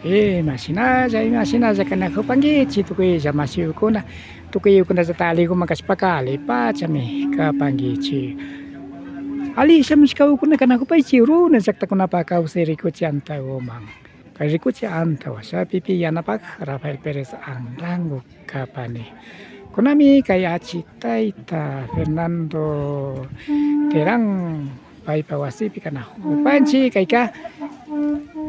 Masinaja kana kapangichi tukuya masiukuna tukuyukuna zatali ko makaspakali pachami kapangichi alisha mishkaukuna kana kupaichiru na sakta kuna paka usiriku chanta umang kariku chanta wasa pipi yanapak Rafael Perez Angrango kapani kunami kaya taita Fernando Terang pai pawasipi kana upanchi kaika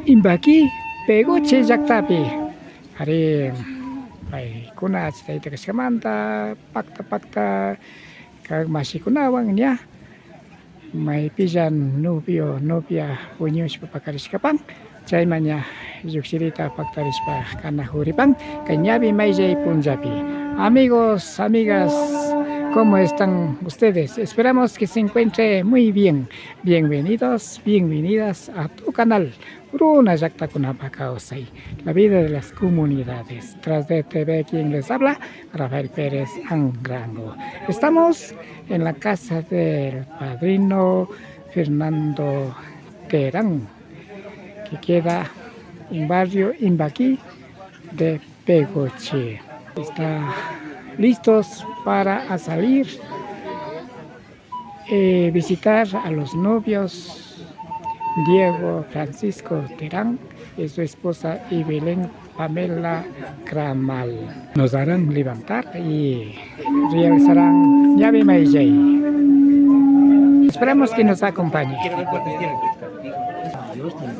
imbaki pego chejak tapi hari pai kuna cita kaskamanta pakta kag masih kunawang niya may pijan novia punyos papakaris kapang chaymanya yuksirita paktaris pa kana huripang kanyabi may jay punjabi amigos amigas. ¿Cómo están ustedes? Esperamos que se encuentre muy bien. Bienvenidos, bienvenidas a tu canal. Bruna Yakta Kunapakaosai, la vida de las comunidades. Tras de TV, quien les habla, Rafael Pérez Angrango. Estamos en la casa del padrino Fernando Terán, que queda en barrio Imbaquí de Pegoche. Está listos para salir, visitar a los novios Diego Francisco Terán y su esposa Ibelén Pamela Kramal. Nos harán levantar y realizarán llave Maijay. Esperamos que nos acompañe.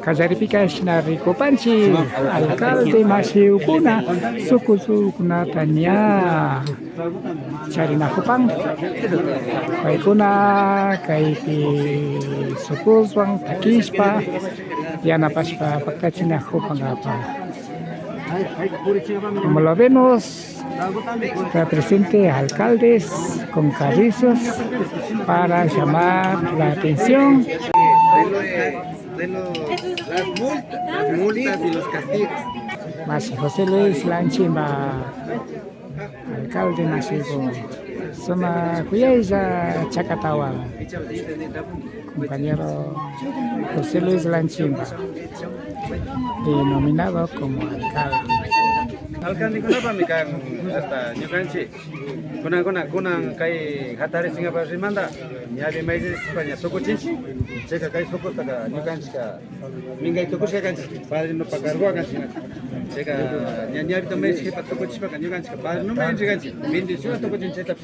Kazaripika Shinariko Panchi, alcalde Masiukuna, Sukusukuna Tanya, Charina Kupang, Paikuna, Kaipi Sukuswang, Takispa, Diana Paspa, Pakachina Kupangapa. Como lo vemos, está presente alcaldes con carrizos para llamar la atención. De las multas y los castigos. Mas José Luis Lanchimba, alcalde Nasigo, Soma Cuyaya Chacatawa, compañero José Luis Lanchimba, denominado como alcalde. Alcalde kenapa mikan hasta nyukanchi kuna kai hatari singa pasimanda nyabi maiji España toko chinchi cheka kai soko taka nyukanchi ka mingai toko shika kanchi padre no pagarwa kanchi cheka nyabi to maiji ka toko chipa ka nyukanchi ka padre no maiji kanchi mindi sura toko chinchi tap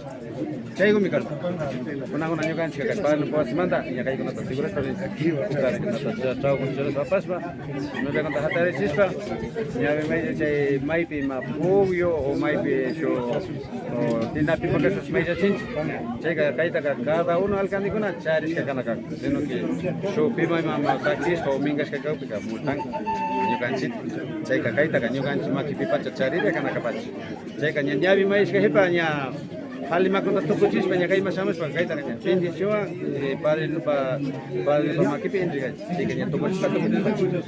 chaigo mikal kuna nyukanchi ka padre no pasimanda nyakai kuna to seguro está kuna to chao con chelo papaspa no be con hatari chispa nyabi maiji chai maipi Mapugio o Maipi o Tinapi porque sus meses chinch chega kaita cada uno alcalde kuna charis ka kana ka sino que show pima mama takis o mingas ka ka pika mutang nyukanchit chega kaita ka nyukanchi maki pipa chari de kana ka pach chega nyabi mais ka hepanya hali makota tokuchis panya kai masamas pa kaita ka bendición padre no pa maki pendi ka chega nya tokuchis ka tokuchis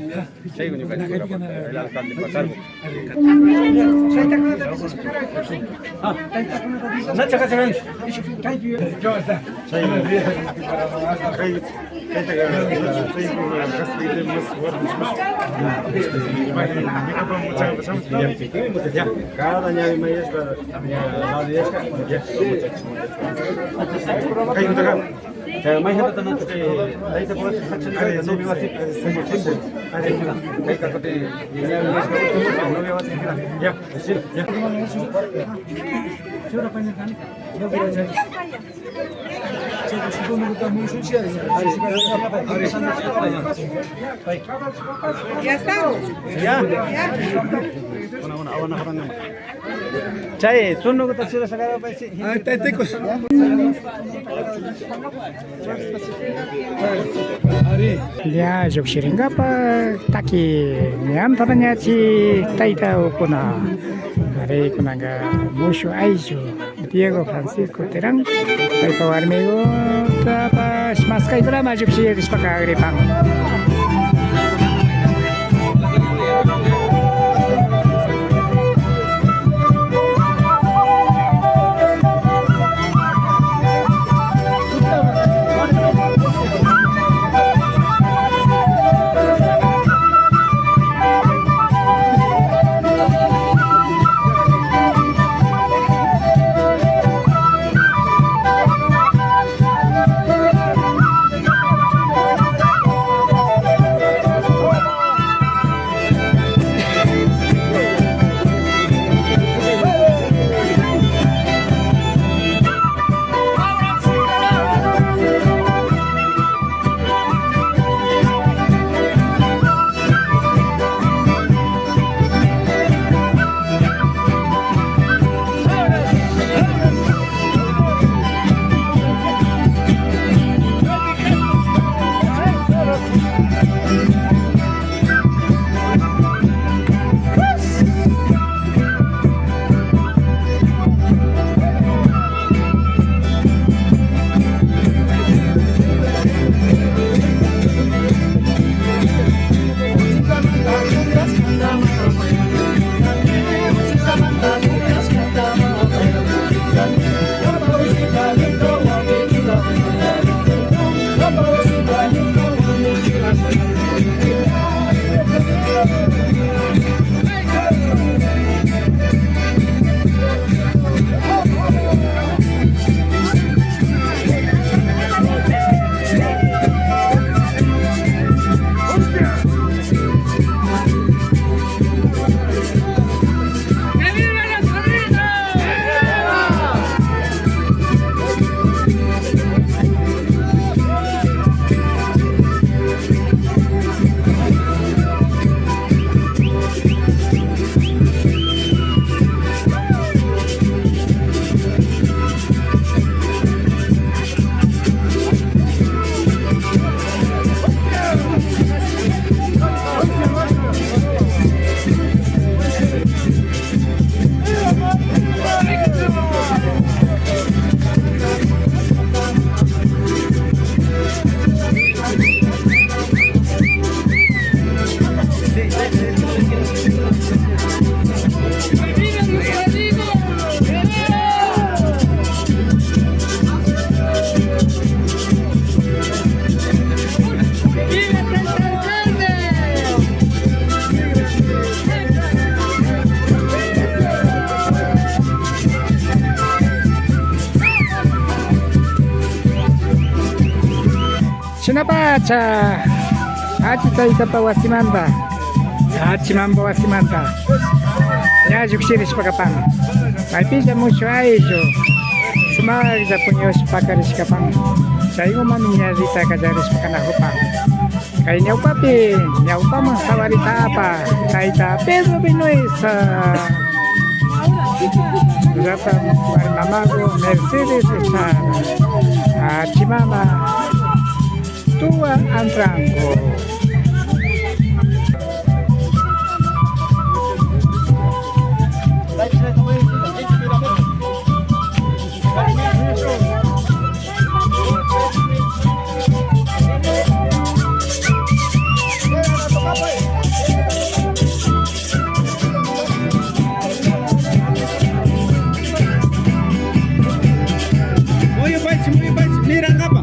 chega nyukanchi el alcalde pa cargo Nacha kachagan. Cada año más mai hata tanah tu dari tu proses section tu novi masih simbol dari kata tu ini novi masih ya ya Cura banyak kan ya boleh jadi sebelum kita musuh siapa baik ya está ya una awan awan Chay, tú no te quieres sacar para ese. Ah, te tecos. Ya, yo quiero pa taki niantaranya ci taita ukuna. Hari kunaga musuh aizu Diego Francisco Terán. Pai pawarmego tapa smaskai drama yo quiero sepakai gripang. Sinapacha Hachi taitapa wasimanta Hachi mambo wasimanta Nyayukshiris pakapan Maypilla mucho ayllu Sumaklla puñushpakariscapan Chaygu mami ñallita kallarispakanakupaq Kay ñawpapi ñawpaman sawaritapa Tayta Pedro Vinuesa Rata mamago Mercedes Echara Chimama Tua Antrango Muy baik, mira apa?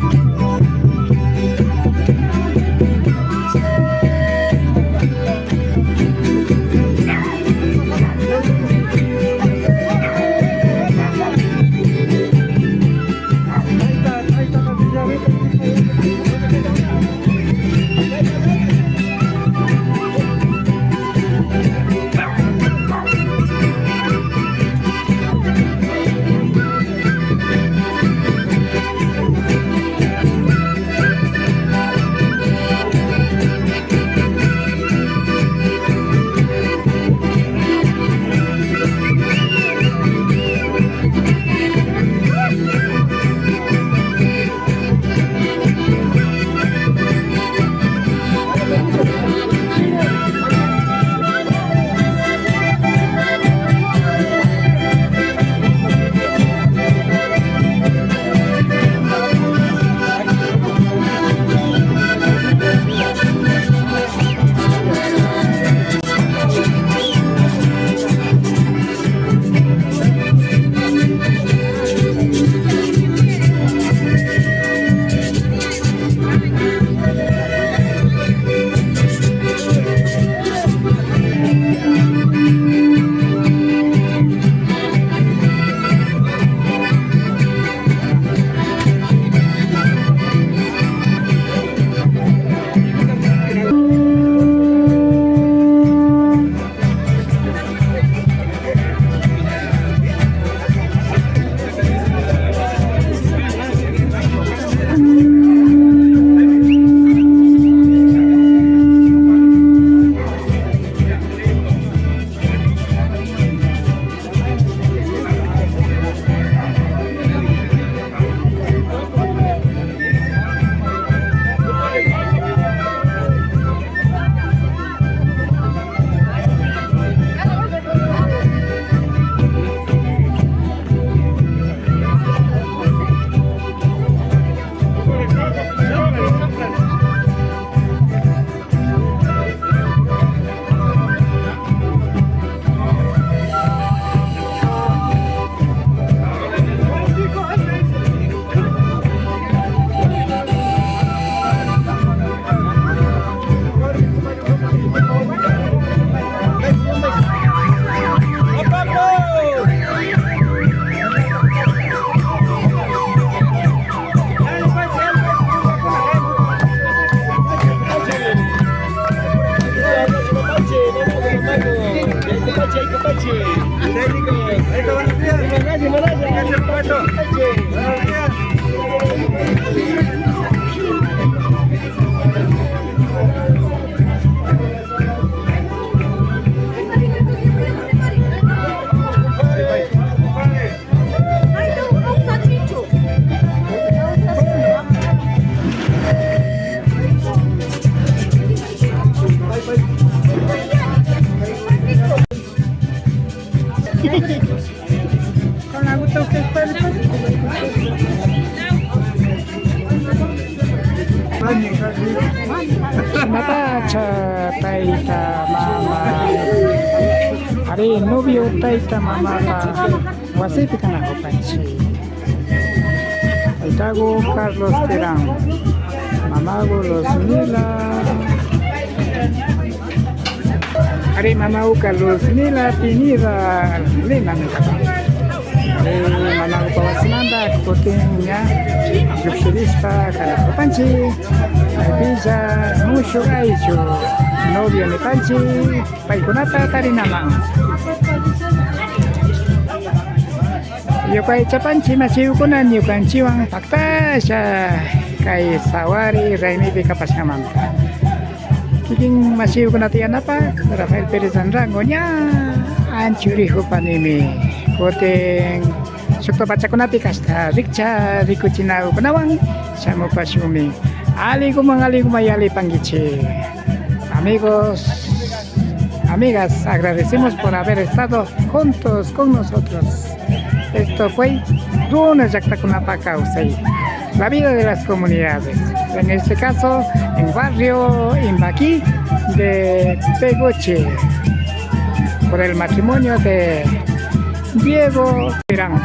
Con la gusto que Natacha taita mama Ari novio taita mama Wasipi kana kopanchi Aitago Carlos Terán Mamago Los Mila Ari mamago Carlos Mila Pinida Lina Mekapa Ari mamago Pawasimanda Kupotingnya Yukshirista kana kopanchi Pisa mucho gaicho novio ni panchi paikunata tarinama. Yo kay chapanchi masiu kunan yo kan chiwang fakta siya kay sawari raimi di kapaskamanta. Kiking masiu kunatian apa Rafael Perez Rango nya anchuri hupanimi koteng sukto baca kunati kasta rikcha rikuchina kunawang samu pasumi ali kumayali pangiche. Amigos, amigas, agradecemos por haber estado juntos con nosotros. Esto fue Runa Yaktakunapa Usai, la vida de las comunidades. En este caso, en barrio Imbaquí de Pegoche, por el matrimonio de Diego Perán.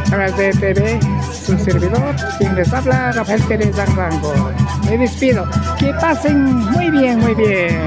Través de TV, su servidor, quien les habla, Rafael Pérez Rango. Me despido. Que pasen muy bien, muy bien.